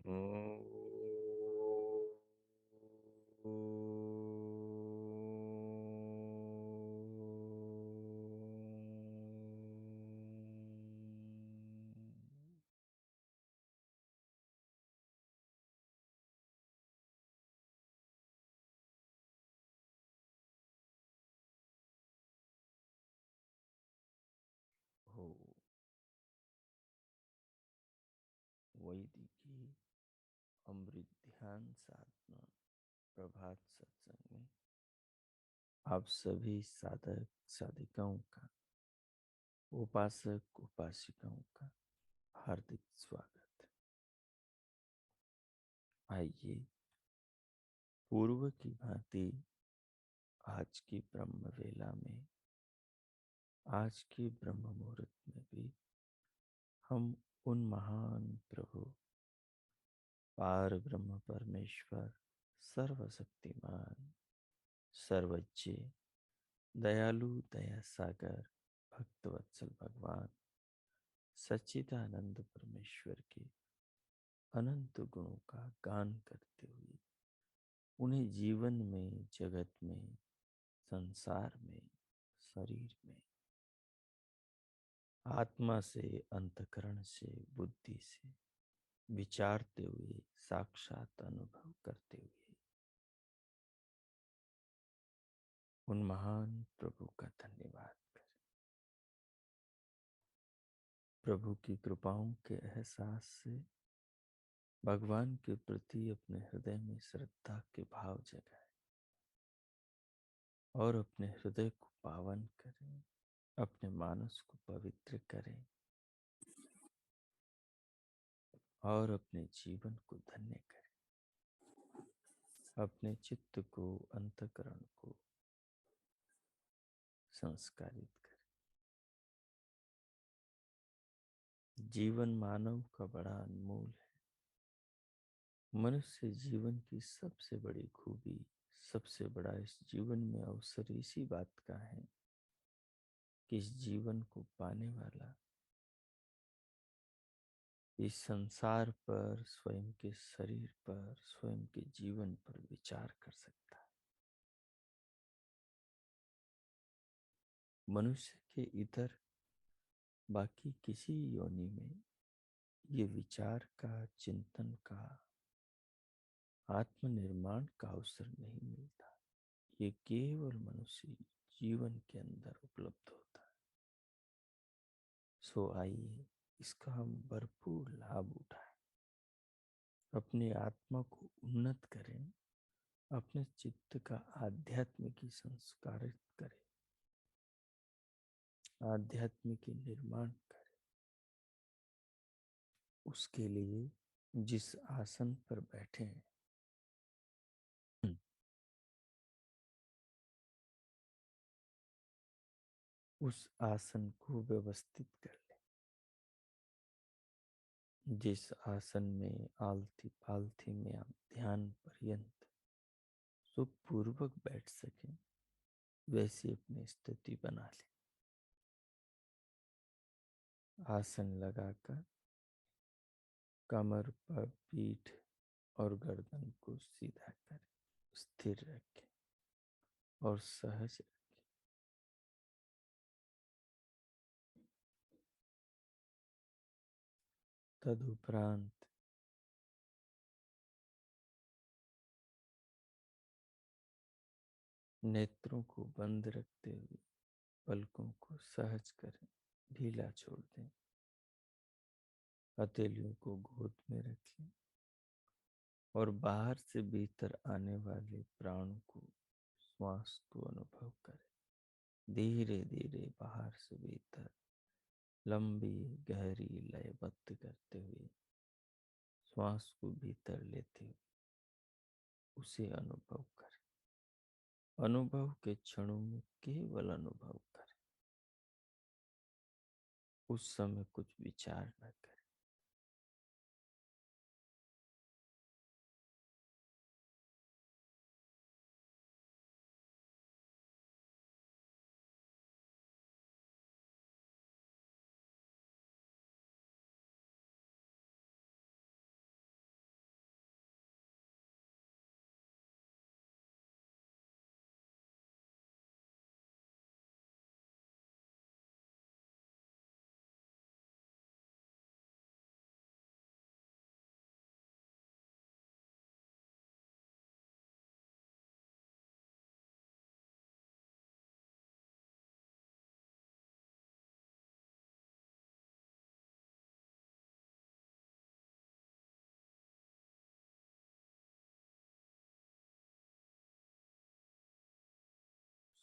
हो वैदिकी अमृत ध्यान साधना प्रभात सत्संग में आप सभी साधक साधिकाओं का, उपासक उपासिकाओं का हार्दिक स्वागत। आइए पूर्व की भांति आज की ब्रह्म वेला में, आज के ब्रह्म मुहूर्त में भी हम उन महान प्रभु पार ब्रह्म परमेश्वर सर्वशक्तिमान सर्वज्ञ दयालु दया सागर भक्तवत्सल भगवान सच्चिदानंद परमेश्वर के अनंत गुणों का गान करते हुए उन्हें जीवन में, जगत में, संसार में, शरीर में आत्मा से, अंतकरण से, बुद्धि से विचारते हुए, साक्षात अनुभव करते हुए उन महान प्रभु का धन्यवाद करें। प्रभु की कृपाओं के एहसास से भगवान के प्रति अपने हृदय में श्रद्धा के भाव जगाएं और अपने हृदय को पावन करें, अपने मानस को पवित्र करें और अपने जीवन को धन्य करें। अपने चित्त को, अंतकरण को संस्कारित करें। जीवन मानव का बड़ा अनमोल है। मनुष्य जीवन की सबसे बड़ी खूबी, सबसे बड़ा इस जीवन में अवसर इसी बात का है कि इस जीवन को पाने वाला इस संसार पर, स्वयं के शरीर पर, स्वयं के जीवन पर विचार कर सकता है। मनुष्य के इधर बाकी किसी योनि में ये विचार का, चिंतन का, आत्मनिर्माण का अवसर नहीं मिलता। ये केवल मनुष्य जीवन के अंदर उपलब्ध होता है। सो आइए इसका हम भरपूर लाभ उठाएं, अपनी आत्मा को उन्नत करें, अपने चित्त का आध्यात्म की संस्कारित करें, आध्यात्म की निर्माण करें। उसके लिए जिस आसन पर बैठे हैं उस आसन को व्यवस्थित कर लें। जिस आसन में आलती पालथी में आप ध्यान पर्यंत सुखपूर्वक बैठ सकें, वैसी अपनी स्थिति बना लें। आसन लगाकर कमर पर पीठ और गर्दन को सीधा करें, स्थिर रखें और सहज रखें। तदुपरांत नेत्रों को बंद रखते हुए पलकों को सहज करें, ढीला छोड़ दें। हथेलियों को गोद में रखें और बाहर से भीतर आने वाले प्राण को, श्वास को अनुभव करें। धीरे धीरे बाहर से भीतर लंबी गहरी लयबद्ध करते हुए श्वास को भीतर लेते हुए उसे अनुभव करें। अनुभव के क्षणों में केवल अनुभव करें, उस समय कुछ विचार न करें।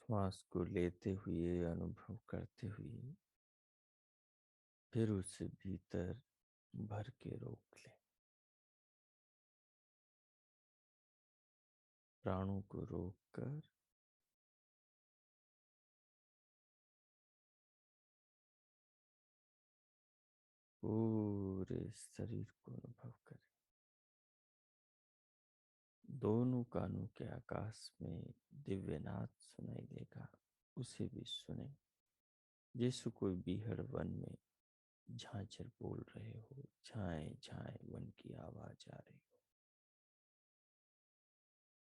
श्वास को लेते हुए अनुभव करते हुए फिर उसे भीतर भर के रोक ले। प्राणों को रोककर पूरे शरीर को अनुभव करें। दोनों कानों के आकाश में दिव्यनाद सुनाई देगा, उसे भी सुने जैसे कोई बीहड़ वन में झांझर बोल रहे हो, झाएं झाएं वन की आवाज आ रही हो।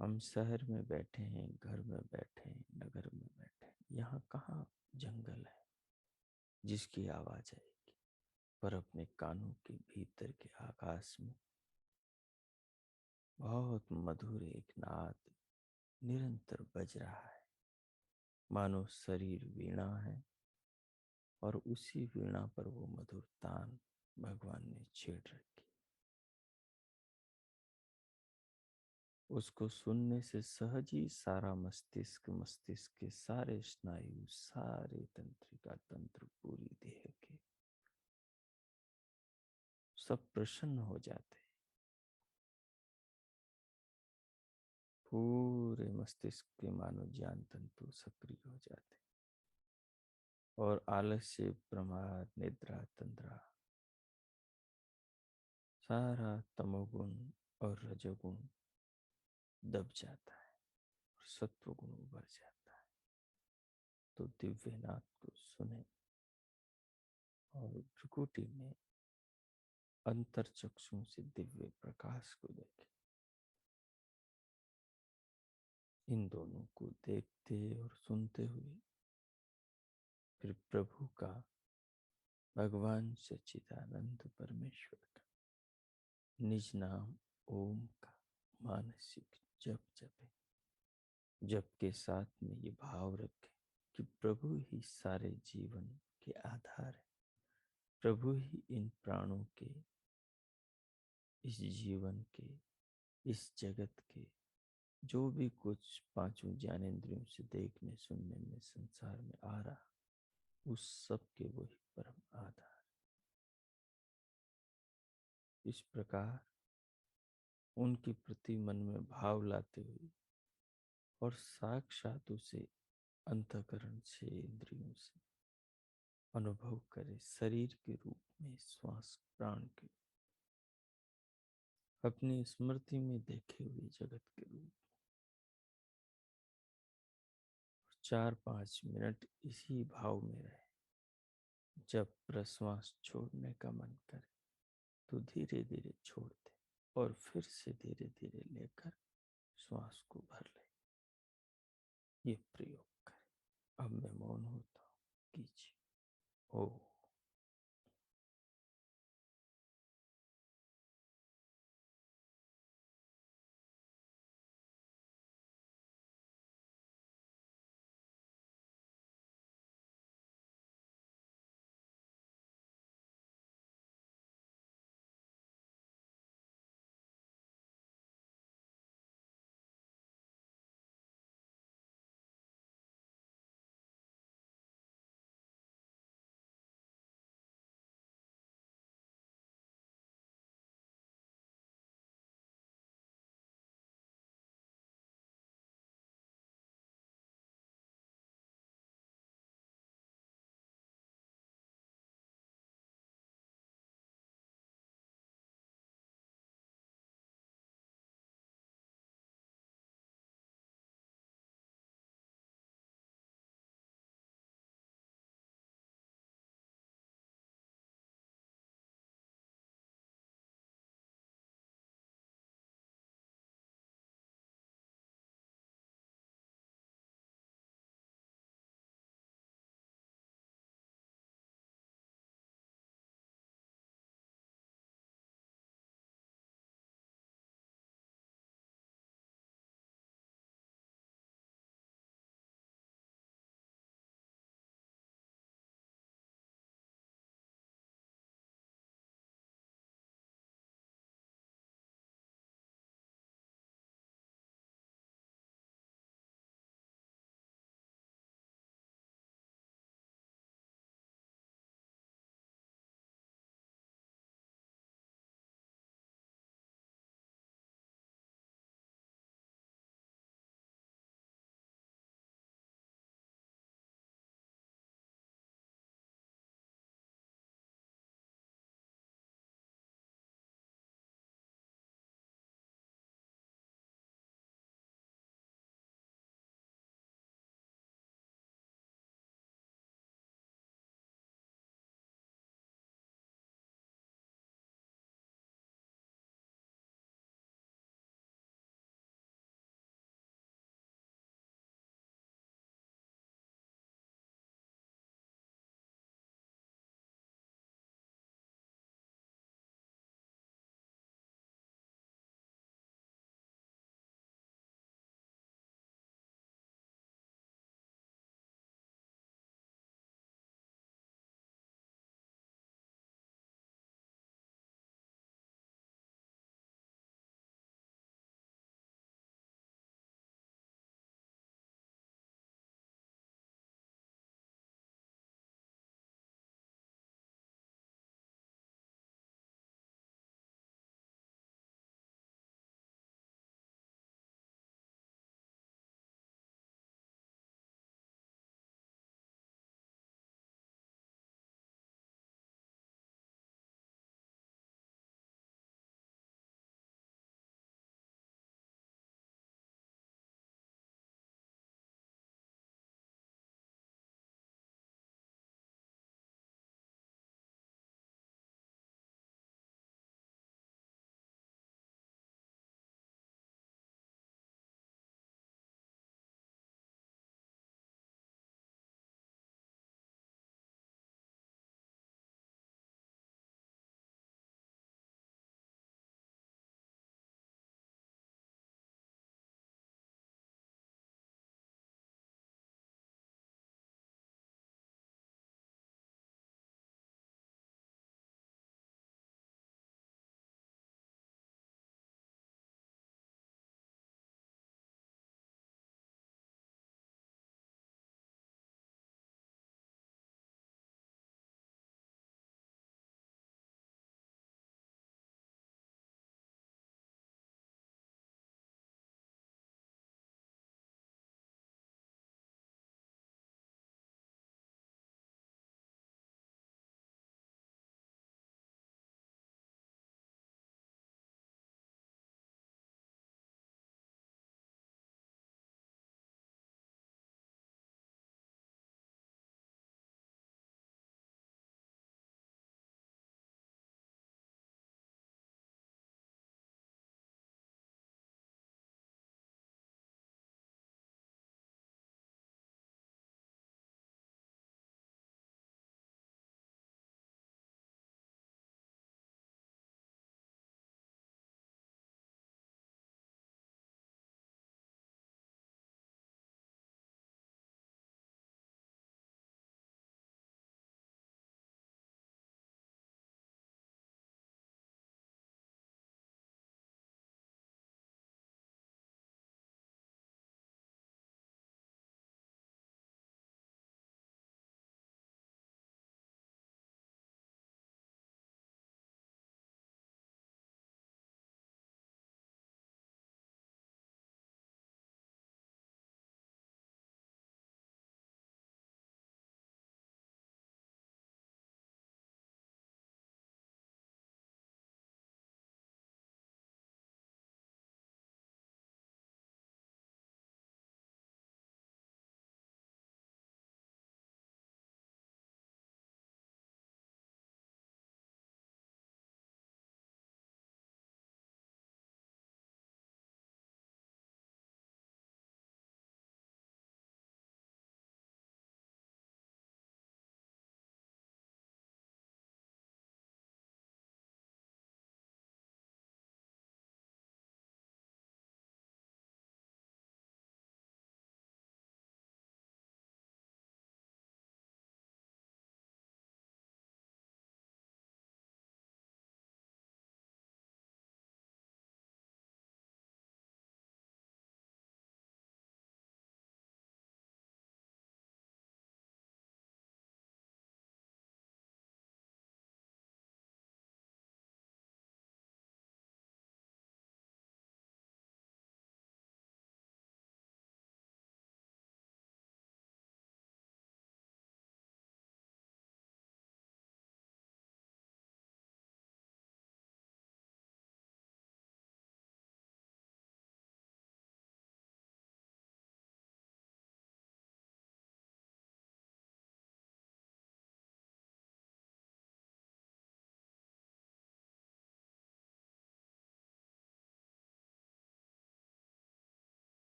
हम शहर में बैठे हैं, घर में बैठे हैं, नगर में बैठे हैं, यहाँ कहाँ जंगल है जिसकी आवाज आएगी, पर अपने कानों के भीतर के आकाश में बहुत मधुर एक नाद निरंतर बज रहा है, मानो शरीर वीणा है और उसी वीणा पर वो मधुर तान भगवान ने छेड़ रखी। उसको सुनने से सहज ही सारा मस्तिष्क के सारे स्नायु, सारे तंत्रिका तंत्र, पूरी देह के सब प्रसन्न हो जाते हैं। पूरे मस्तिष्क के मानो ज्ञान तंतु सक्रिय हो जाते और आलस्य, प्रमाद, निद्रा, तंद्रा, सारा तमोगुण और रजोगुण दब जाता है और सत्वगुण उभर जाता है। तो दिव्यनाथ को सुने और भ्रुकुटी में अंतर चक्षुओं से दिव्य प्रकाश को देखे। इन दोनों को देखते और सुनते हुए फिर प्रभु का, भगवान सच्चिदानंद परमेश्वर का निज नाम ओम का मानसिक जप जपे। जप के साथ में ये भाव रखें कि प्रभु ही सारे जीवन के आधार है, प्रभु ही इन प्राणों के, इस जीवन के, इस जगत के जो भी कुछ पांचों ज्ञानेंद्रियों से देखने सुनने में संसार में आ रहा, उस सब के वही परम आधार। इस प्रकार उनके प्रति मन में भाव लाते हुए और साक्षात उसे अंतःकरण से, इंद्रियों से अनुभव करे, शरीर के रूप में, श्वास प्राण के, अपनी स्मृति में देखे हुए जगत के रूप। 4-5 मिनट इसी भाव में रहे। जब प्रश्वास छोड़ने का मन करे तो धीरे धीरे छोड़ दे और फिर से धीरे धीरे लेकर श्वास को भर ले। ये प्रयोग करें। अब मैं मौन होता हूँ, कीजिए। ओ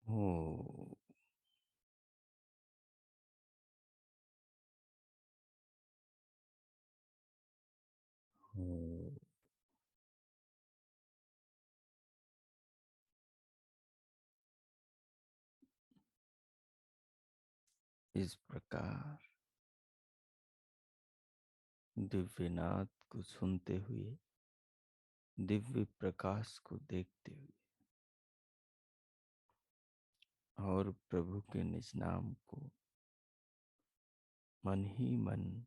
हो। हो। इस प्रकार दिव्यनाद को सुनते हुए, दिव्य प्रकाश को देखते हुए और प्रभु के निज नाम को मन ही मन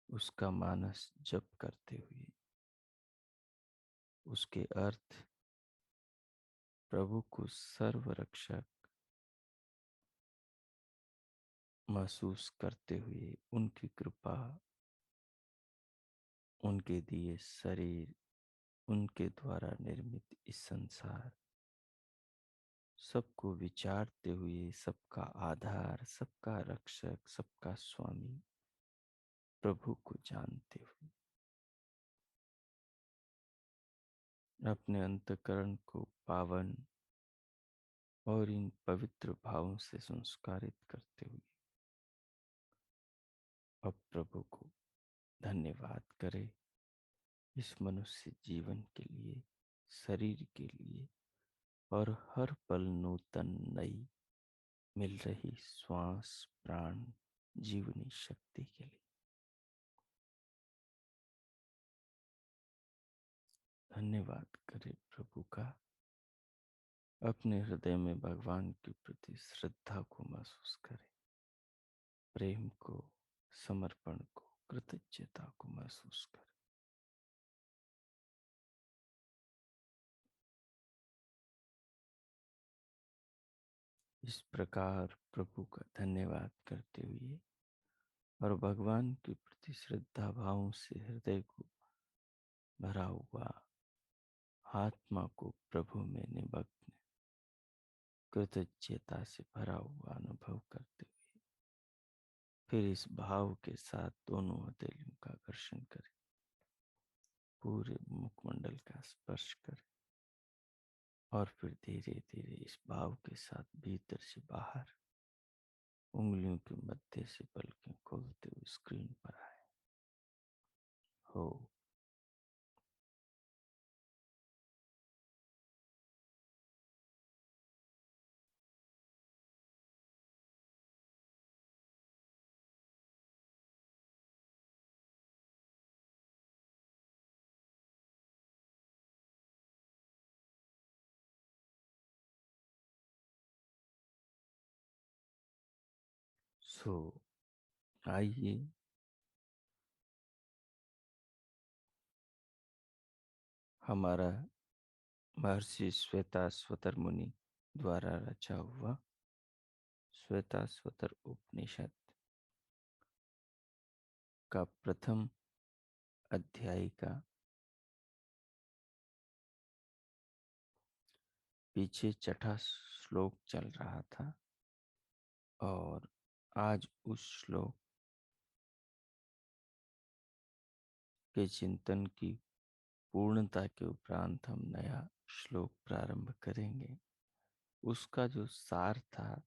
उसका मानस जप करते हुए उसके अर्थ प्रभु को सर्वरक्षक महसूस करते हुए उनकी कृपा, उनके दिए शरीर, उनके द्वारा निर्मित इस संसार, सबको विचारते हुए सबका आधार, सबका रक्षक, सबका स्वामी प्रभु को जानते हुए अपने अंतःकरण को पावन और इन पवित्र भावों से संस्कारित करते हुए अब प्रभु को धन्यवाद करें इस मनुष्य जीवन के लिए, शरीर के लिए और हर पल नूतन नई मिल रही श्वास, प्राण, जीवनी शक्ति के लिए धन्यवाद करें प्रभु का। अपने हृदय में भगवान के प्रति श्रद्धा को महसूस करें, प्रेम को, समर्पण को, कृतज्ञता को महसूस करें। इस प्रकार प्रभु का धन्यवाद करते हुए और भगवान के प्रति श्रद्धा भावों से हृदय को भरा हुआ आत्मा को प्रभु में निमग्न कृतज्ञता से भरा हुआ अनुभव करते हुए फिर इस भाव के साथ दोनों हथेलियों का आकर्षण करें, पूरे मुखमंडल का स्पर्श करें और फिर धीरे धीरे इस भाव के साथ भीतर से बाहर उंगलियों के मध्य से पलकें खोलते हुए स्क्रीन पर आए। हो। सो आइए हमारा महर्षि श्वेताश्वतर मुनि द्वारा रचा हुआ श्वेताश्वतर उपनिषद का प्रथम अध्याय का पीछे छठा श्लोक चल रहा था और आज उस श्लोक के चिंतन की पूर्णता के उपरांत हम नया श्लोक प्रारंभ करेंगे। उसका जो सार था,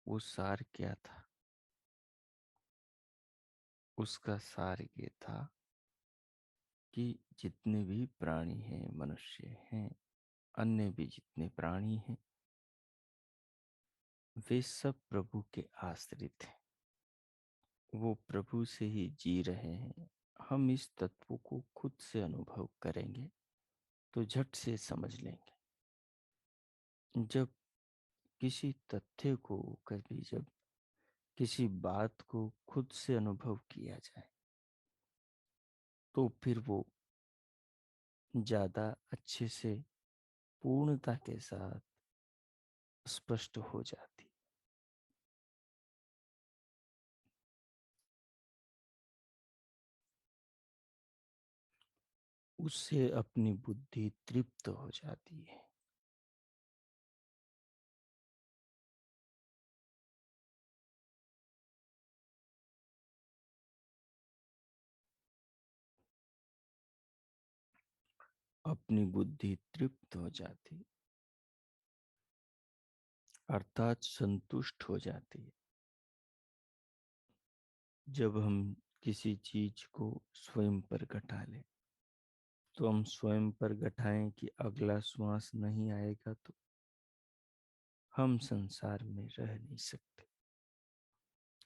वो सार क्या था? उसका सार ये था कि जितने भी प्राणी हैं, मनुष्य हैं, अन्य भी जितने प्राणी हैं, वे सब प्रभु के आश्रित हैं, वो प्रभु से ही जी रहे हैं। हम इस तत्व को खुद से अनुभव करेंगे तो झट से समझ लेंगे। जब किसी तथ्य को, कभी जब किसी बात को खुद से अनुभव किया जाए तो फिर वो ज्यादा अच्छे से पूर्णता के साथ स्पष्ट हो जाती। उससे अपनी बुद्धि तृप्त हो जाती है। अपनी बुद्धि तृप्त हो जाती अर्थात संतुष्ट हो जाती है। जब हम किसी चीज को स्वयं पर घटा लें, तो हम स्वयं पर घटाएं कि अगला श्वास नहीं आएगा तो हम संसार में रह नहीं सकते,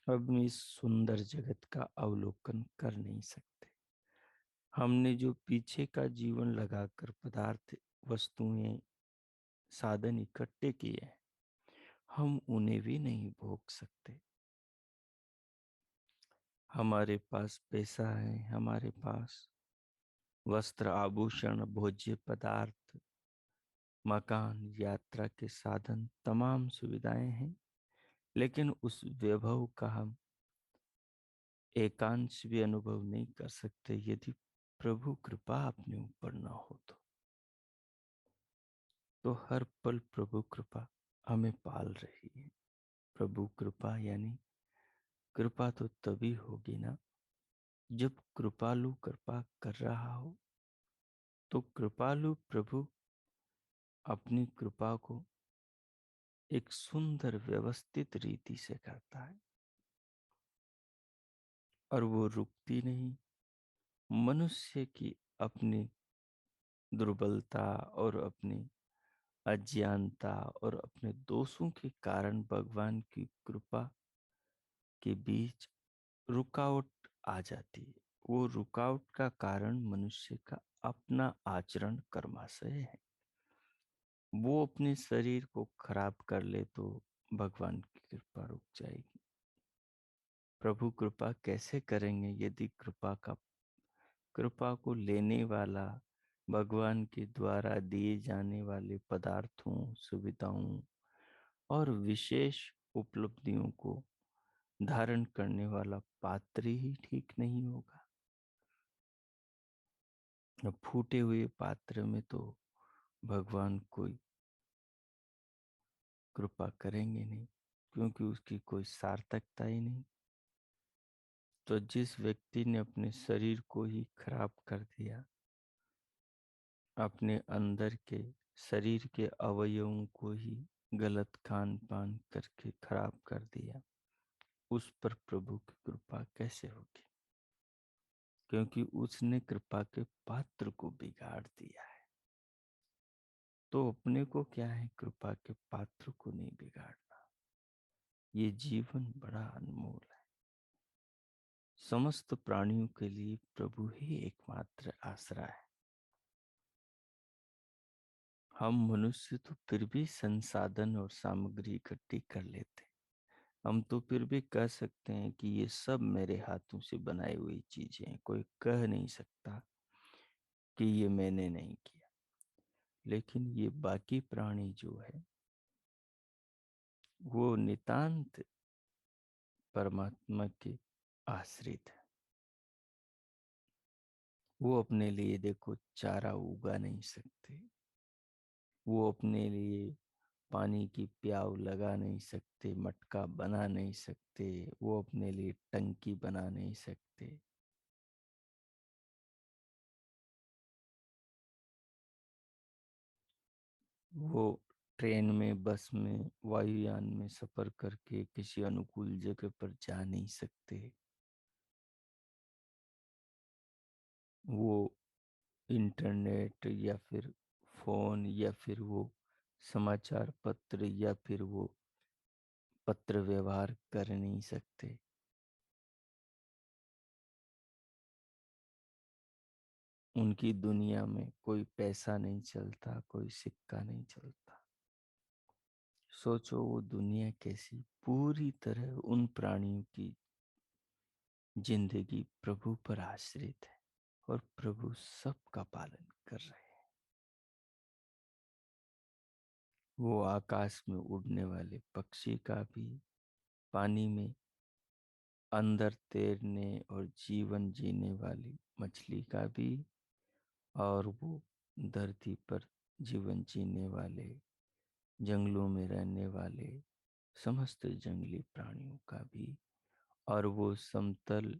हम इस सुंदर जगत का अवलोकन कर नहीं सकते। हमने जो पीछे का जीवन लगाकर पदार्थ, वस्तुएं, साधन इकट्ठे किए हैं, हम उन्हें भी नहीं भोग सकते। हमारे पास पैसा है, हमारे पास वस्त्र, आभूषण, भोज्य पदार्थ, मकान, यात्रा के साधन, तमाम सुविधाएं हैं, लेकिन उस वैभव का हम एकांश भी अनुभव नहीं कर सकते यदि प्रभु कृपा अपने ऊपर न हो तो हर पल प्रभु कृपा हमें पाल रही है। प्रभु कृपा यानी कृपा तो तभी होगी ना जब कृपालु कृपा कर रहा हो। तो कृपालु प्रभु अपनी कृपा को एक सुंदर व्यवस्थित रीति से करता है और वो रुकती नहीं। मनुष्य की अपनी दुर्बलता और अपनी अज्ञानता और अपने दोषों के कारण भगवान की कृपा के बीच रुकावट आ जाती है। वो रुकावट का कारण मनुष्य का अपना आचरण कर्माशय है। वो अपने शरीर को खराब कर ले तो भगवान की कृपा रुक जाएगी। प्रभु कृपा कैसे करेंगे यदि कृपा को लेने वाला भगवान के द्वारा दिए जाने वाले पदार्थों, सुविधाओं और विशेष उपलब्धियों को धारण करने वाला पात्र ही ठीक नहीं होगा। फूटे हुए पात्र में तो भगवान कोई कृपा करेंगे नहीं, क्योंकि उसकी कोई सार्थकता ही नहीं। तो जिस व्यक्ति ने अपने शरीर को ही खराब कर दिया, अपने अंदर के शरीर के अवयवों को ही गलत खान पान करके खराब कर दिया, उस पर प्रभु की कृपा कैसे होगी? क्योंकि उसने कृपा के पात्र को बिगाड़ दिया है। तो अपने को क्या है, कृपा के पात्र को नहीं बिगाड़ना। ये जीवन बड़ा अनमोल है। समस्त प्राणियों के लिए प्रभु ही एकमात्र आसरा है। हम मनुष्य तो फिर भी संसाधन और सामग्री इकट्ठी कर लेते हैं। हम तो फिर भी कह सकते हैं कि ये सब मेरे हाथों से बनाई हुई चीजें हैं, कोई कह नहीं सकता कि ये मैंने नहीं किया। लेकिन ये बाकी प्राणी जो है वो नितांत परमात्मा के आश्रित है। वो अपने लिए देखो चारा उगा नहीं सकते, वो अपने लिए पानी की प्याव लगा नहीं सकते, मटका बना नहीं सकते, वो अपने लिए टंकी बना नहीं सकते। वो ट्रेन में, बस में, वायुयान में सफर करके किसी अनुकूल जगह पर जा नहीं सकते। वो इंटरनेट या फिर फोन या फिर वो समाचार पत्र या फिर वो पत्र व्यवहार कर नहीं सकते। उनकी दुनिया में कोई पैसा नहीं चलता, कोई सिक्का नहीं चलता। सोचो वो दुनिया कैसी पूरी तरह उन प्राणियों की जिंदगी प्रभु पर आश्रित है और प्रभु सबका पालन कर रहे हैं। वो आकाश में उड़ने वाले पक्षी का भी, पानी में अंदर तैरने और जीवन जीने वाली मछली का भी, और वो धरती पर जीवन जीने वाले, जंगलों में रहने वाले समस्त जंगली प्राणियों का भी, और वो समतल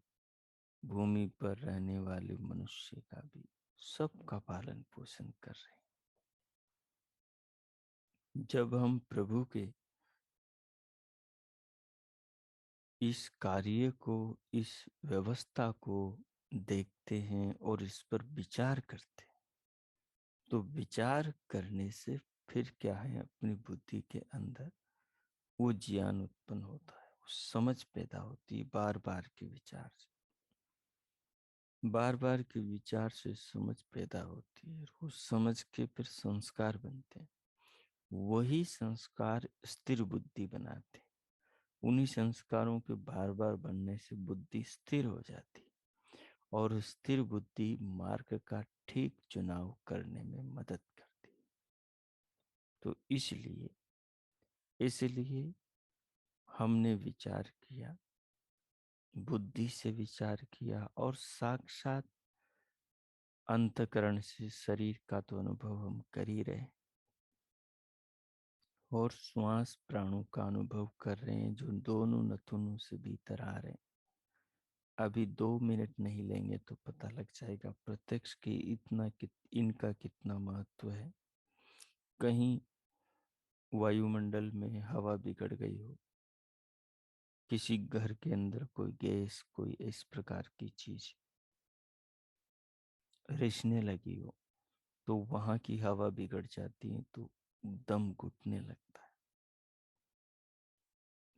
भूमि पर रहने वाले मनुष्य का भी, सबका पालन पोषण कर रहे हैं। जब हम प्रभु के इस कार्य को, इस व्यवस्था को देखते हैं और इस पर विचार करते हैं, तो विचार करने से फिर क्या है, अपनी बुद्धि के अंदर वो ज्ञान उत्पन्न होता है, वो समझ पैदा होती है। बार बार के विचार से, बार बार के विचार से समझ पैदा होती है, वो समझ के फिर संस्कार बनते हैं। वही संस्कार स्थिर बुद्धि बनाते हैं। उन्हीं संस्कारों के बार बार बनने से बुद्धि स्थिर हो जाती है, और स्थिर बुद्धि मार्ग का ठीक चुनाव करने में मदद करती है। तो इसलिए हमने विचार किया, बुद्धि से विचार किया, और साक्षात अंतकरण से शरीर का तो अनुभव हम कर ही रहे, और श्वास प्राणों का अनुभव कर रहे हैं, जो दोनों नथुनों से भीतर आ रहे हैं। अभी 2 मिनट नहीं लेंगे तो पता लग जाएगा प्रत्यक्ष की इनका कितना महत्व है। कहीं वायुमंडल में हवा बिगड़ गई हो, किसी घर के अंदर कोई गैस, कोई इस प्रकार की चीज रिसने लगी हो, तो वहां की हवा बिगड़ जाती है, तो दम घुटने लगता है।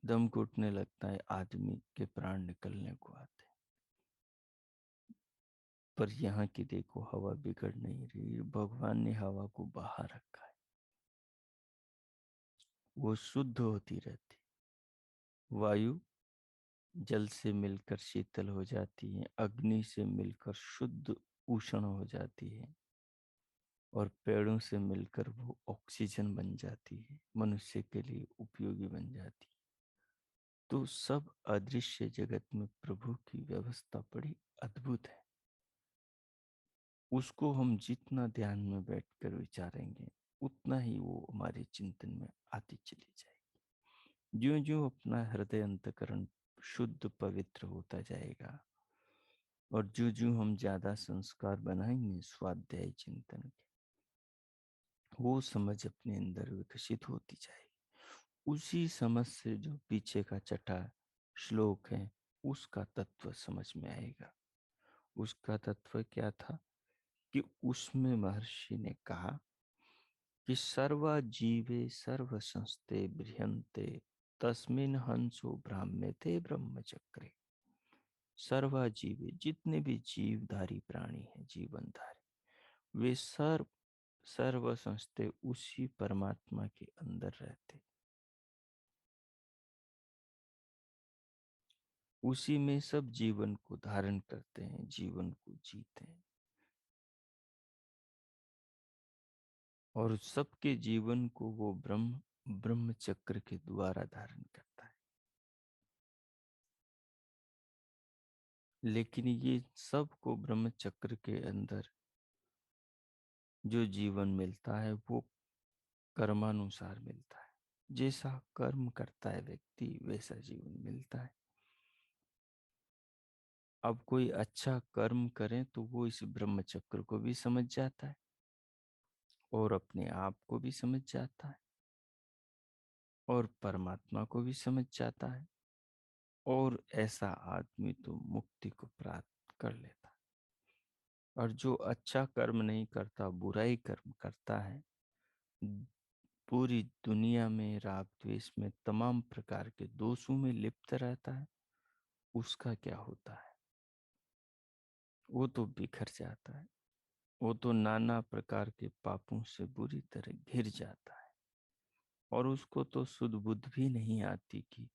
दम घुटने लगता है, आदमी के प्राण निकलने को आते हैं। पर यहाँ की देखो, हवा बिगड़ नहीं रही, भगवान ने हवा को बाहर रखा है, वो शुद्ध होती रहती। वायु जल से मिलकर शीतल हो जाती है, अग्नि से मिलकर शुद्ध उष्ण हो जाती है, और पेड़ों से मिलकर वो ऑक्सीजन बन जाती है, मनुष्य के लिए उपयोगी बन जाती है। तो सब अदृश्य जगत में प्रभु की व्यवस्था बड़ी अद्भुत है। उसको हम जितना ध्यान में बैठकर विचारेंगे, उतना ही वो हमारे चिंतन में आती चली जाएगी। ज्यों ज्यों अपना हृदय अंतकरण शुद्ध पवित्र होता जाएगा, और जो जो हम ज्यादा संस्कार बनाएंगे स्वाध्याय चिंतन के, वो समझ अपने अंदर विकसित होती जाएगी। उसी समझ से जो पीछे का छठा श्लोक है, उसका तत्व समझ में आएगा। उसका तत्व क्या था कि उसमें महर्षि ने कहा कि सर्वा जीवे सर्व संस्ते बृहंते तस्मिन हंसो ब्राह्म्यते ब्रह्मचक्रे। सर्वा जीवे, जितने भी जीवधारी प्राणी हैं, जीवनधारी, वे सर्व संस्ते उसी परमात्मा के अंदर रहते, उसी में सब जीवन को धारण करते हैं, जीवन को जीते हैं, और सबके जीवन को वो ब्रह्म चक्र के द्वारा धारण करता है। लेकिन ये सबको ब्रह्म चक्र के अंदर जो जीवन मिलता है, वो कर्मानुसार मिलता है। जैसा कर्म करता है व्यक्ति, वैसा जीवन मिलता है। अब कोई अच्छा कर्म करे तो वो इस ब्रह्म चक्र को भी समझ जाता है, और अपने आप को भी समझ जाता है, और परमात्मा को भी समझ जाता है, और ऐसा आदमी तो मुक्ति को प्राप्त कर लेता है। और जो अच्छा कर्म नहीं करता, बुराई कर्म करता है, पूरी दुनिया में राग द्वेष में तमाम प्रकार के दोषों में लिप्त रहता है, उसका क्या होता है? वो तो बिखर जाता है, वो तो नाना प्रकार के पापों से बुरी तरह घिर जाता है, और उसको तो सुध बुद्ध भी नहीं आती कि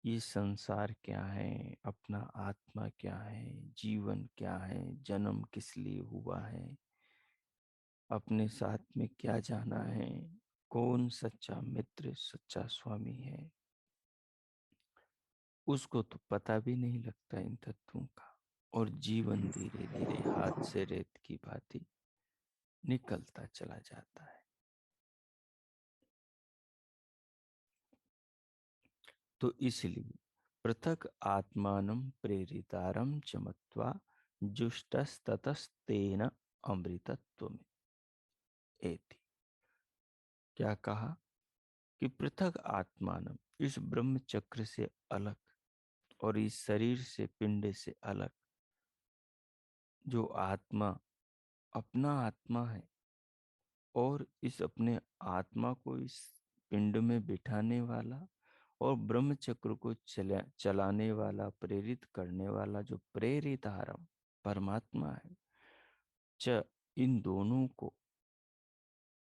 ये संसार क्या है, अपना आत्मा क्या है, जीवन क्या है, जन्म किस लिए हुआ है, अपने साथ में क्या जाना है, कौन सच्चा मित्र, सच्चा स्वामी है। उसको तो पता भी नहीं लगता इन तत्वों का, और जीवन धीरे धीरे हाथ से रेत की भांति निकलता चला जाता है। तो इसलिए पृथक आत्मानं प्रेरितारं च मत्वा जुष्टस्ततस्तेन अमृतत्वम् एति। क्या कहा कि पृथक आत्मानम, इस ब्रह्म चक्र से अलग और इस शरीर से, पिंड से अलग जो आत्मा अपना आत्मा है, और इस अपने आत्मा को इस पिंड में बिठाने वाला और ब्रह्म चक्र को चलाने वाला, प्रेरित करने वाला जो प्रेरित आरम परमात्मा है, इन दोनों को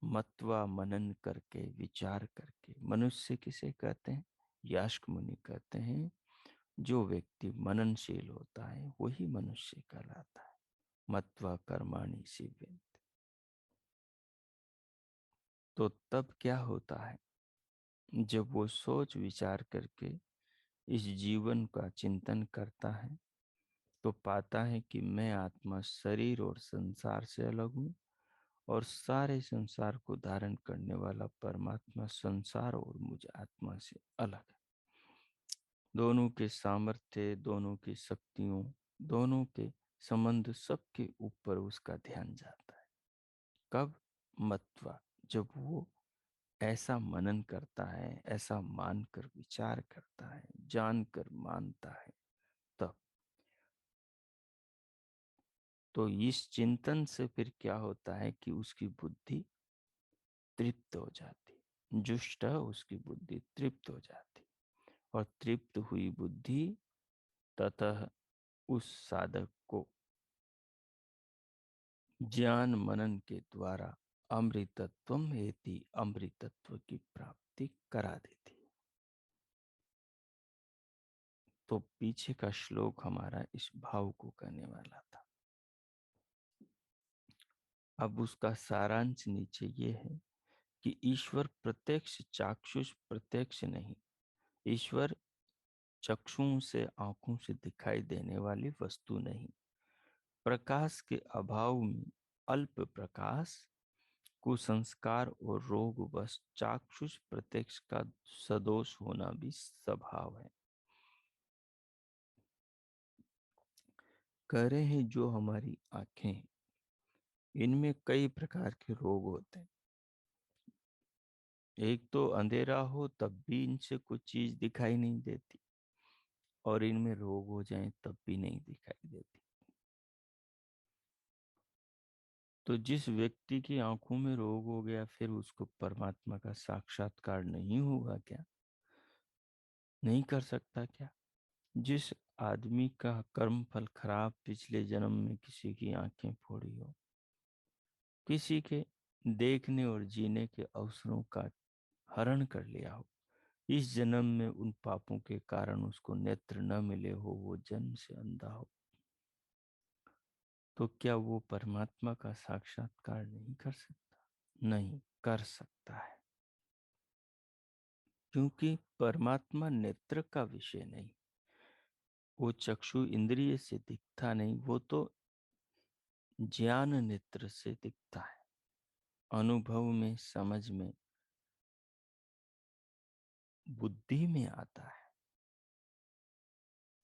मत्वा मनन करके, विचार करके, मनुष्य किसे कहते हैं? यास्क मुनि कहते हैं, जो व्यक्ति मननशील होता है वही मनुष्य कहलाता है। मत्वा कर्माणि सिद्ध्यन्ति। तो तब क्या होता है? जब वो सोच विचार करके इस जीवन का चिंतन करता है, तो पाता है कि मैं आत्मा शरीर और संसार से अलग हूँ, और सारे संसार को धारण करने वाला परमात्मा संसार और मुझ आत्मा से अलग है। दोनों के सामर्थ्य, दोनों की शक्तियों, दोनों के संबंध, सबके ऊपर उसका ध्यान जाता है। कब? मत्वा, जब वो ऐसा मनन करता है, ऐसा मानकर विचार करता है, जानकर मानता है, तब। तो इस चिंतन से फिर क्या होता है कि उसकी बुद्धि तृप्त हो जाती, जुष्ट उसकी बुद्धि तृप्त हो जाती, और तृप्त हुई बुद्धि ततः उस साधक को ज्ञान मनन के द्वारा अमृतत्वम हेति, अमृतत्व की प्राप्ति करा देती है। तो पीछे का श्लोक हमारा इस भाव को कहने वाला था। अब उसका सारांश नीचे ये है कि ईश्वर प्रत्यक्ष चाक्षुष प्रत्यक्ष नहीं, ईश्वर चक्षुओं से, आंखों से दिखाई देने वाली वस्तु नहीं। प्रकाश के अभाव में अल्प प्रकाश, कुसंस्कार और रोग बस चाक्षुष प्रत्यक्ष का सदोष होना भी स्वभाव है। कह रहे हैं जो हमारी आंखें हैं, इनमें कई प्रकार के रोग होते हैं। एक तो अंधेरा हो तब भी इनसे कुछ चीज दिखाई नहीं देती, और इनमें रोग हो जाए तब भी नहीं दिखाई देती। तो जिस व्यक्ति की आंखों में रोग हो गया, फिर उसको परमात्मा का साक्षात्कार नहीं होगा क्या? नहीं कर सकता क्या? जिस आदमी का कर्म फल खराब, पिछले जन्म में किसी की आंखें फोड़ी हो, किसी के देखने और जीने के अवसरों का हरण कर लिया हो, इस जन्म में उन पापों के कारण उसको नेत्र न मिले हो, वो जन्म से अंधा हो, तो क्या वो परमात्मा का साक्षात्कार नहीं कर सकता? नहीं कर सकता है, क्योंकि परमात्मा नेत्र का विषय नहीं, वो चक्षु इंद्रिय से दिखता नहीं, वो तो ज्ञान नेत्र से दिखता है, अनुभव में, समझ में, बुद्धि में आता है।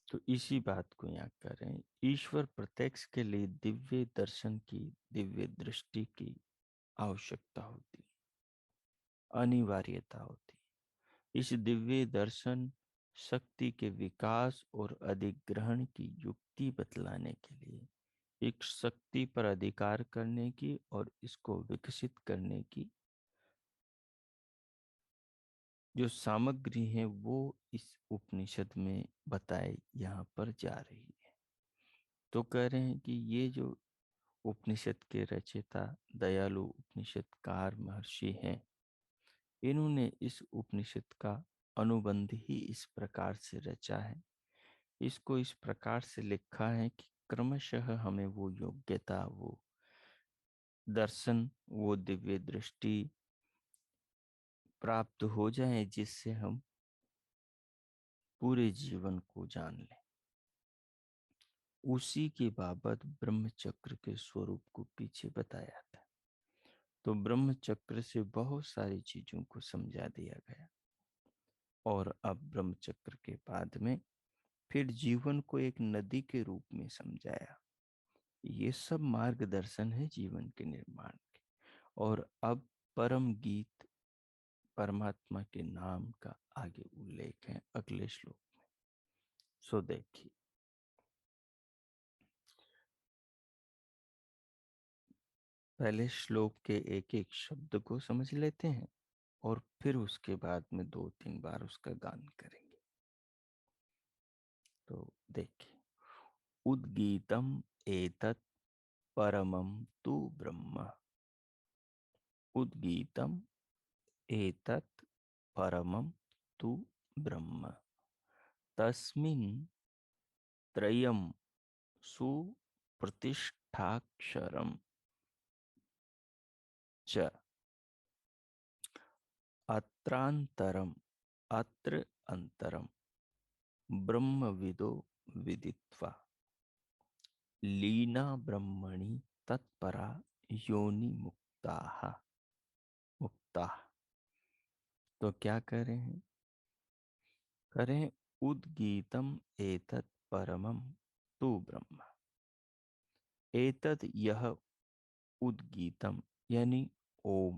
तो इसी बात को यहाँ कर रहे हैं, ईश्वर प्रत्यक्ष के लिए दिव्य दर्शन की, दिव्य दृष्टि की आवश्यकता होती, अनिवार्यता होती। इस दिव्य दर्शन शक्ति के विकास और अधिग्रहण की युक्ति बतलाने के लिए, एक शक्ति पर अधिकार करने की और इसको विकसित करने की जो सामग्री है, वो इस उपनिषद में बताए यहाँ पर जा रही है। तो कह रहे हैं कि ये जो उपनिषद के रचयिता दयालु उपनिषदकार महर्षि हैं, इन्होंने इस उपनिषद का अनुबंध ही इस प्रकार से रचा है, इसको इस प्रकार से लिखा है कि क्रमशः हमें वो योग्यता, वो दर्शन, वो दिव्य दृष्टि प्राप्त हो जाए, जिससे हम पूरे जीवन को जान लें। उसी के बाबत ब्रह्मचक्र के स्वरूप को पीछे बताया था। तो ब्रह्मचक्र से बहुत सारी चीजों को समझा दिया गया, और अब ब्रह्मचक्र के बाद में फिर जीवन को एक नदी के रूप में समझाया। ये सब मार्गदर्शन है जीवन के निर्माण के। और अब परम गीत, परमात्मा के नाम का आगे उल्लेख है अगले श्लोक में। सो देखिए, पहले श्लोक के एक एक शब्द को समझ लेते हैं और फिर उसके बाद में 2-3 बार उसका गान करेंगे। तो देखिए, उद्गीतम एतत् परमं तु ब्रह्म। उद्गीतम एतत् परमं तु ब्रह्म। तस्मिन् त्रयं सुप्रतिष्ठाक्षरं च अत्रांतरम अत्र अंतरम ब्रह्मविदो विदित्वा लीना ब्रह्मणि तत्परा योनि मुक्ता। तो क्या करें? करें उद्गीतम एतत् परमम तु ब्रह्म। एतत् यह उद्गीतम यानी ओम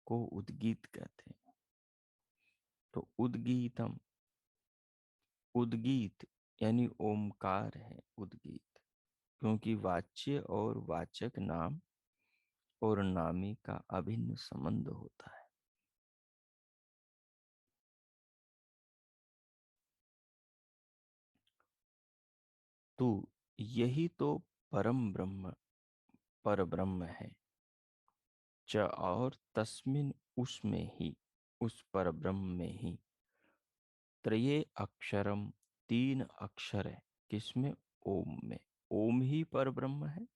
को उद्गीत कहते हैं। तो उद्गीतम, उद्गीत यानी ओमकार है उद्गीत, क्योंकि वाच्य और वाचक नाम और नामी का अभिन्न संबंध होता है। तो यही तो परम ब्रह्म पर ब्रह्म है। च और तस्मिन उसमें ही, उस पर ब्रह्म में ही, त्रये अक्षरम तीन अक्षर है। किसमें? ओम में। ओम ही पर ब्रह्म है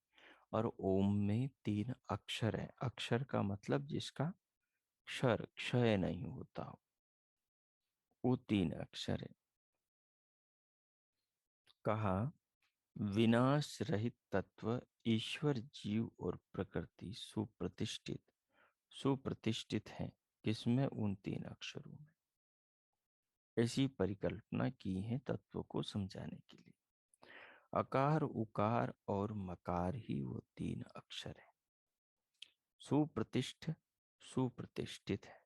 और ओम में तीन अक्षर है। अक्षर का मतलब जिसका क्षर क्षय नहीं होता हो, वो तीन अक्षर है। कहा विनाश रहित तत्व ईश्वर जीव और प्रकृति सुप्रतिष्ठित सुप्रतिष्ठित है। किसमें? उन तीन अक्षरों में। ऐसी परिकल्पना की है तत्व को समझाने के लिए। अकार उकार और मकार ही वो तीन अक्षर है। सुप्रतिष्ठ सुप्रतिष्ठित है।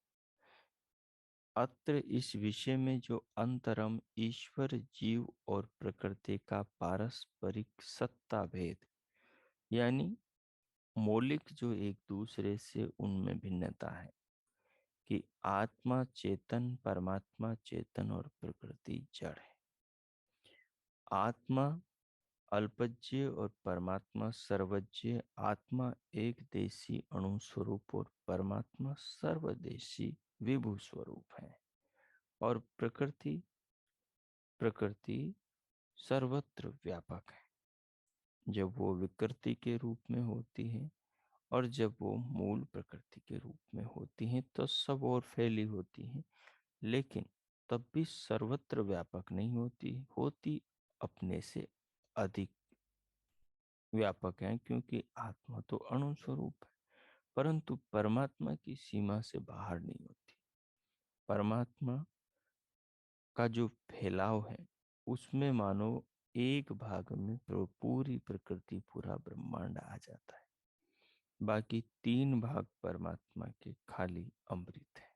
अत्र इस विषय में जो अंतरम ईश्वर जीव और प्रकृति का पारस्परिक सत्ता भेद, यानी मौलिक जो एक दूसरे से उनमें भिन्नता है कि आत्मा चेतन, परमात्मा चेतन और प्रकृति जड़ है। आत्मा अल्पज्य और परमात्मा सर्वज्ञ। आत्मा एक देशी अणु स्वरूप और परमात्मा सर्वदेशी विभु स्वरूप है। और प्रकृति प्रकृति सर्वत्र व्यापक है। जब वो विकृति के रूप में होती है और जब वो मूल प्रकृति के रूप में होती हैं तो सब और फैली होती हैं, लेकिन तब भी सर्वत्र व्यापक नहीं होती। होती अपने से अधिक व्यापक है, क्योंकि आत्मा तो अणु स्वरूप है। परंतु परमात्मा की सीमा से बाहर नहीं होती। परमात्मा का जो फैलाव है उसमें मानो एक भाग में पूरी प्रकृति पूरा ब्रह्मांड आ जाता है। बाकी तीन भाग परमात्मा के खाली अमृत है।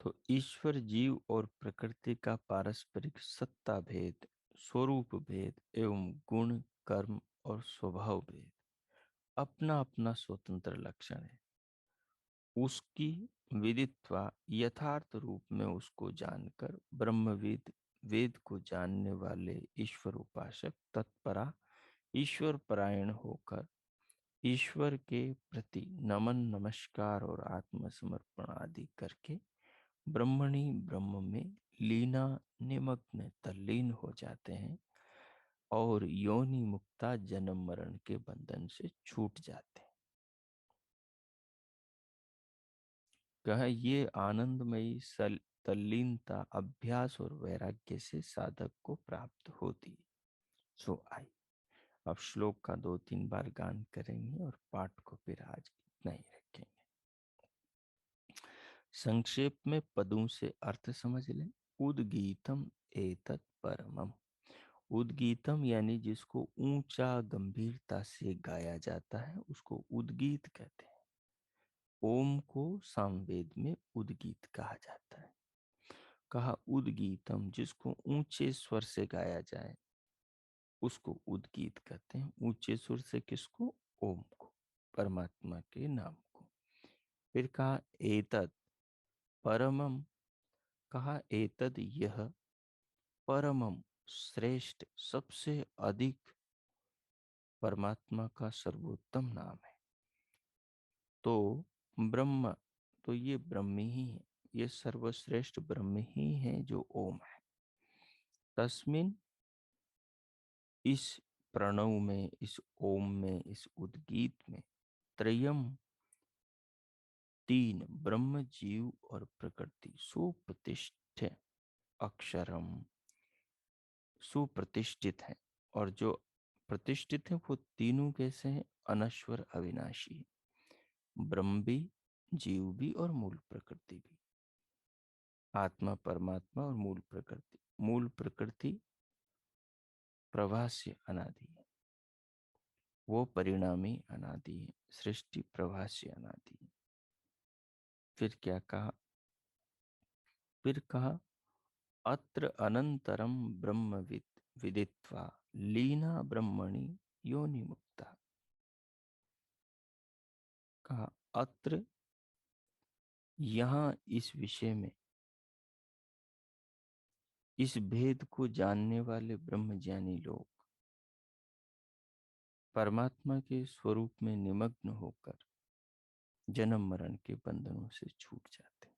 तो ईश्वर जीव और प्रकृति का पारस्परिक सत्ता भेद, स्वरूप भेद एवं गुण कर्म और स्वभाव भेद अपना अपना स्वतंत्र लक्षण है। उसकी विदित्वा यथार्थ रूप में उसको जानकर ब्रह्मविद, वेद को जानने वाले ईश्वर उपासक तत्परा ईश्वर परायण होकर ईश्वर के प्रति नमन नमस्कार और आत्मसमर्पण आदि करके ब्रह्मणी ब्रह्म में लीना निमग्न तल्लीन हो जाते हैं और योनि मुक्ता जन्म मरण के बंधन से छूट जाते हैं। कहा ये आनंदमयी तल्लीनता अभ्यास और वैराग्य से साधक को प्राप्त होती है। सो आई अब श्लोक का 2-3 बार गान करेंगे और पाठ को फिर आज इतना ही रखेंगे। संक्षेप में पदों से अर्थ समझ लें। उद्गीतम एतत् परमम। उद्गीतम यानी जिसको ऊंचा गंभीरता से गाया जाता है उसको उद्गीत कहते हैं। ओम को सामवेद में उद्गीत कहा जाता है। कहा उद्गीतम, जिसको ऊंचे स्वर से गाया जाए उसको उद्गीत कहते हैं। ऊंचे सुर से किसको? ओम को, परमात्मा के नाम को। फिर कहा एतद परमम, कहा एतद यह, परमम श्रेष्ठ, सबसे अधिक परमात्मा का सर्वोत्तम नाम है। तो ब्रह्म, तो ये ब्रह्म ही है, ये सर्वश्रेष्ठ ब्रह्म ही है जो ओम है। तस्मिन, इस प्रणव में, इस ओम में, इस उद्गीत में, त्रयम, तीन, ब्रह्म जीव और प्रकृति, सुप्रतिष्ठ अक्षरम, सुप्रतिष्ठित है। और जो प्रतिष्ठित है वो तीनों कैसे हैं? अनश्वर अविनाशी, ब्रह्म भी, जीव भी और मूल प्रकृति भी। आत्मा परमात्मा और मूल प्रकृति। मूल प्रकृति प्रभास्य अनादि है, वो परिणामी अनादि है, सृष्टि प्रभास्य अनादि है। फिर क्या कहा? फिर कहा अत्र अनंतरम ब्रह्म विदित्वा लीना ब्रह्मणि योनि मुक्ता। कहा अत्र, यहाँ इस विषय में, इस भेद को जानने वाले ब्रह्मज्ञानी लोग परमात्मा के स्वरूप में निमग्न होकर जन्म मरण के बंधनों से छूट जाते हैं।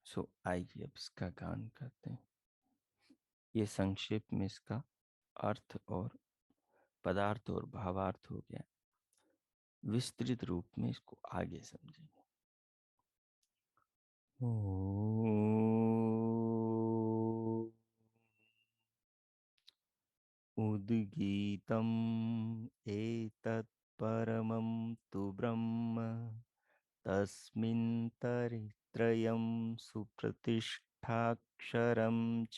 सो आइए अब इसका गान करते हैं। ये संक्षेप में इसका अर्थ और पदार्थ और भावार्थ हो गया। विस्तृत रूप में इसको आगे समझेंगे। उद्गीतम् एतत् परमं तु ब्रह्म, तस्मिन् तरित्रयं सुप्रतिष्ठाक्षरं च,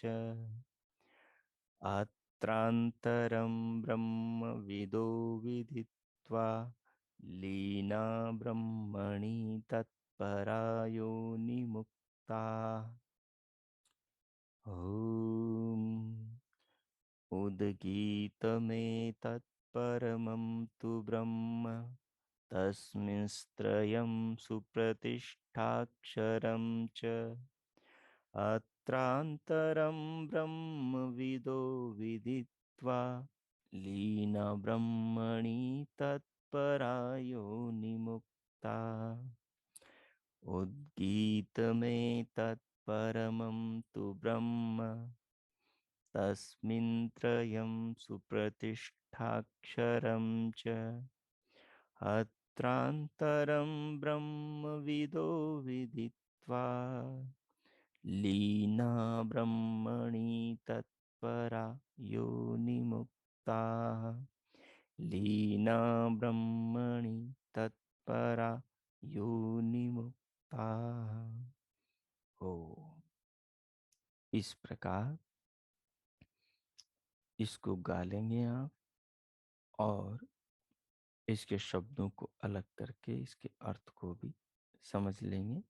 अत्रान्तरं ब्रह्म विदो विदित्वा लीना ब्रह्मणि तत्परायो निमुक्ता। ॐ उद्गीतमेतत्परमं तु ब्रह्म, तस्मिंस्त्रयं सुप्रतिष्ठाक्षरं च, अत्रान्तरं ब्रह्मविदो विदित्वा लीना ब्रह्मणि तत्परायो निमुक्ता। उद्गीतमेतत्परमं तु ब्रह्म, तस्मिन् त्रयं सुप्रतिष्ठाक्षरं च, अत्रान्तरं ब्रह्मविदो विदित्वा लीना ब्रह्मणि तत्परा योनिमुक्ता। लीना ब्रह्मणि तत्परा योनिमुक्ता। हो, इस प्रकार इसको गा लेंगे आप और इसके शब्दों को अलग करके इसके अर्थ को भी समझ लेंगे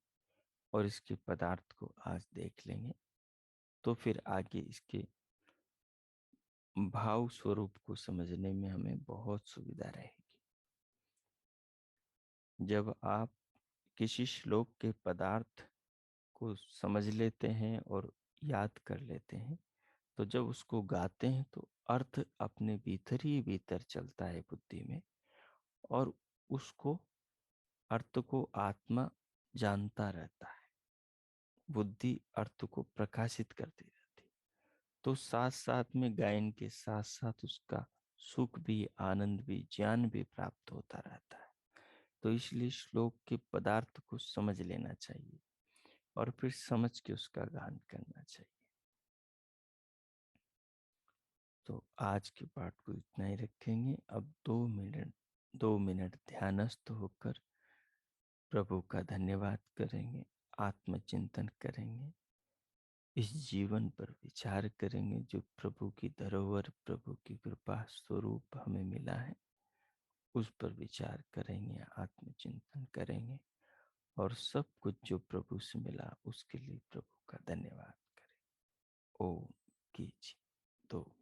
और इसके पदार्थ को आज देख लेंगे। तो फिर आगे इसके भाव स्वरूप को समझने में हमें बहुत सुविधा रहेगी। जब आप किसी श्लोक के पदार्थ को समझ लेते हैं और याद कर लेते हैं, तो जब उसको गाते हैं तो अर्थ अपने भीतर ही भीतर चलता है बुद्धि में, और उसको, अर्थ को आत्मा जानता रहता है, बुद्धि अर्थ को प्रकाशित करती रहती। तो साथ साथ में गायन के साथ साथ उसका सुख भी, आनंद भी, ज्ञान भी प्राप्त होता रहता है। तो इसलिए श्लोक के पदार्थ को समझ लेना चाहिए और फिर समझ के उसका गान करना चाहिए। तो आज के पाठ को इतना ही रखेंगे। अब 2 मिनट ध्यानस्थ होकर प्रभु का धन्यवाद करेंगे, आत्मचिंतन करेंगे, इस जीवन पर विचार करेंगे जो प्रभु की धरोहर, प्रभु की कृपा स्वरूप हमें मिला है, उस पर विचार करेंगे, आत्मचिंतन करेंगे और सब कुछ जो प्रभु से मिला उसके लिए प्रभु का धन्यवाद करें। ओम कीजिए 2 मिनट।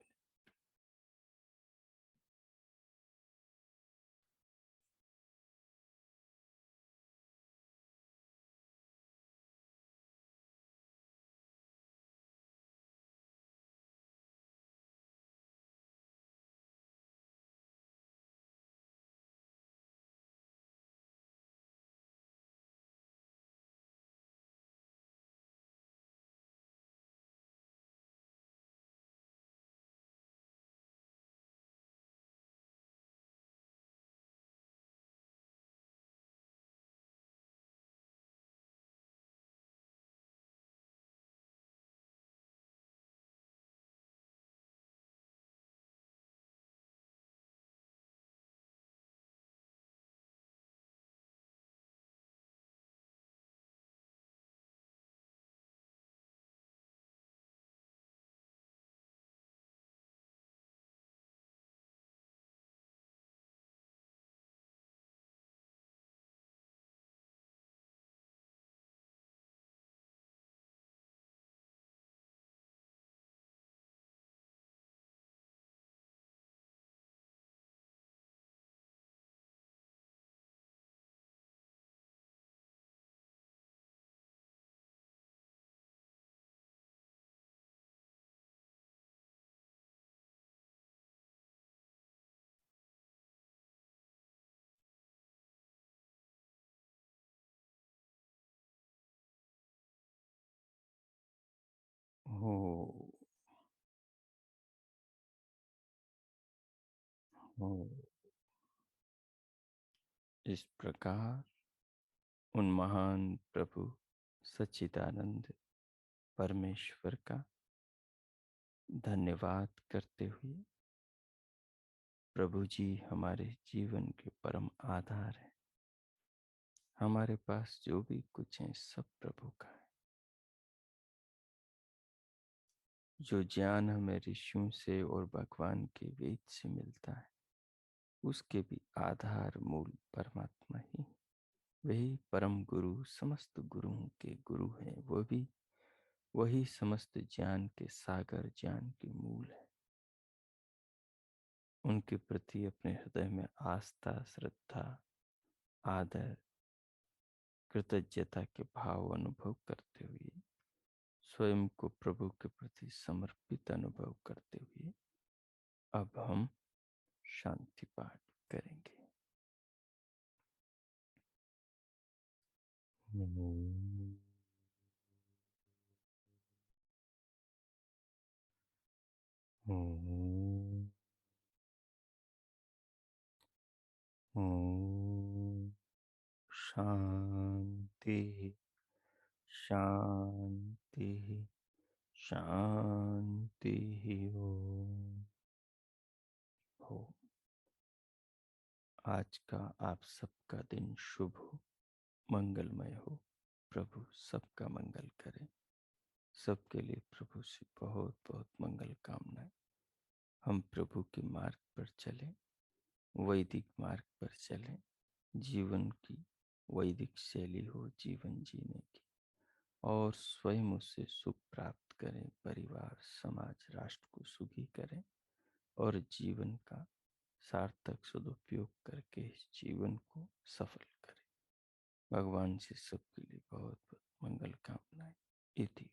हो हो इस प्रकार उन महान प्रभु सच्चिदानंद परमेश्वर का धन्यवाद करते हुए, प्रभु जी हमारे जीवन के परम आधार हैं। हमारे पास जो भी कुछ है सब प्रभु का है। जो ज्ञान हमें ऋषियों से और भगवान के वेद से मिलता है उसके भी आधार मूल परमात्मा ही है। वही परम गुरु समस्त गुरुओं के गुरु हैं। वो भी वही समस्त ज्ञान के सागर, ज्ञान के मूल है। उनके प्रति अपने हृदय में आस्था, श्रद्धा, आदर, कृतज्ञता के भाव अनुभव करते हुए, स्वयं को प्रभु के प्रति समर्पित अनुभव करते हुए अब हम शांति पाठ करेंगे। ओम ओम ओम शांति शांति शांति। ओम। हो आज का आप सबका दिन शुभ हो, मंगलमय हो। प्रभु सबका मंगल करे। सबके लिए प्रभु से बहुत बहुत मंगल कामनाएं। हम प्रभु के मार्ग पर चलें, वैदिक मार्ग पर चलें। जीवन की वैदिक शैली हो जीवन जीने की, और स्वयं उससे सुख प्राप्त करें। परिवार, समाज, राष्ट्र को सुखी करें और जीवन का सार्थक सदुपयोग करके इस जीवन को सफल करें। भगवान से सबके लिए बहुत बहुत मंगल कामनाएं। इति।